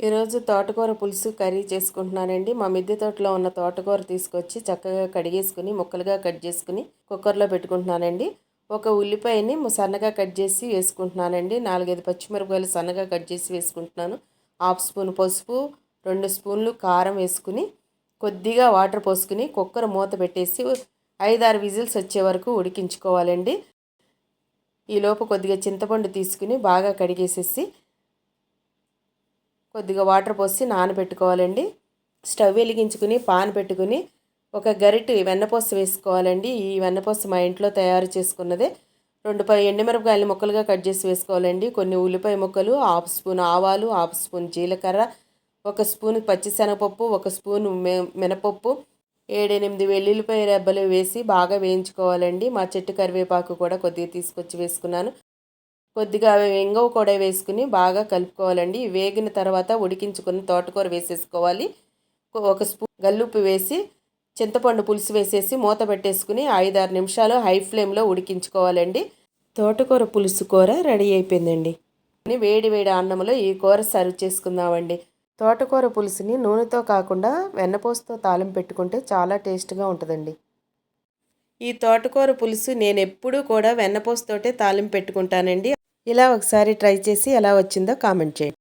ఈరోజు తోటకూర పులుసు కర్రీ చేసుకుంటున్నానండి. మా మిద్దె తోటలో ఉన్న తోటకూర తీసుకొచ్చి చక్కగా కడిగేసుకుని ముక్కలుగా కట్ చేసుకుని కుక్కర్లో పెట్టుకుంటున్నానండి. ఒక ఉల్లిపాయని సన్నగా కట్ చేసి వేసుకుంటున్నానండి. 4-5 పచ్చిమిరపకాయలు సన్నగా కట్ చేసి వేసుకుంటున్నాను. 1/2 స్పూన్ పసుపు, 2 స్పూన్లు కారం వేసుకుని కొద్దిగా వాటర్ పోసుకుని కుక్కర్ మూత పెట్టేసి 5-6 విజిల్స్ వచ్చే వరకు ఉడికించుకోవాలండి. ఈలోపు కొద్దిగా చింతపండు తీసుకుని బాగా కడిగేసేసి కొద్దిగా వాటర్ పోసి నానబెట్టుకోవాలండి. స్టవ్ వెలిగించుకుని పాన్ పెట్టుకుని ఒక గరిటె వెన్నపూస వేసుకోవాలండి. ఈ వెన్నపూస మా ఇంట్లో తయారు చేసుకున్నదే. 2 ఎండుమిరపకాయలు ముక్కలుగా కట్ చేసి వేసుకోవాలండి. కొన్ని ఉల్లిపాయ ముక్కలు, 1/2 స్పూన్ ఆవాలు, 1/2 స్పూన్ జీలకర్ర, 1 స్పూన్ పచ్చిశనగపప్పు, 1 స్పూన్ మినపప్పు, 7-8 వెల్లుల్లిపాయ రెబ్బలు వేసి బాగా వేయించుకోవాలండి. మా చెట్టు కరివేపాకు కూడా కొద్దిగా తీసుకొచ్చి వేసుకున్నాను. కొద్దిగా ఇంగువ కూడా వేసుకుని బాగా కలుపుకోవాలండి. వేగిన తర్వాత ఉడికించుకుని తోటకూర వేసేసుకోవాలి. 1 స్పూన్ గల్లుప్పు వేసి చింతపండు పులుసు వేసేసి మూత పెట్టేసుకుని 5-6 నిమిషాలు హై ఫ్లేమ్లో ఉడికించుకోవాలండి. తోటకూర పులుసు కూర రెడీ అయిపోయిందండి. వేడి వేడి అన్నంలో ఈ కూర సర్వ్ చేసుకుందామండి. తోటకూర పులుసుని నూనెతో కాకుండా వెన్నపూసతో తాలింపు పెట్టుకుంటే చాలా టేస్ట్గా ఉంటుందండి. ఈ తోటకూర పులుసు నేను ఎప్పుడూ కూడా వెన్నపూసతోటే తాలింపు పెట్టుకుంటానండి. ఇలా ఒకసారి ట్రై చేసి ఎలా వచ్చిందో కామెంట్ చేయండి.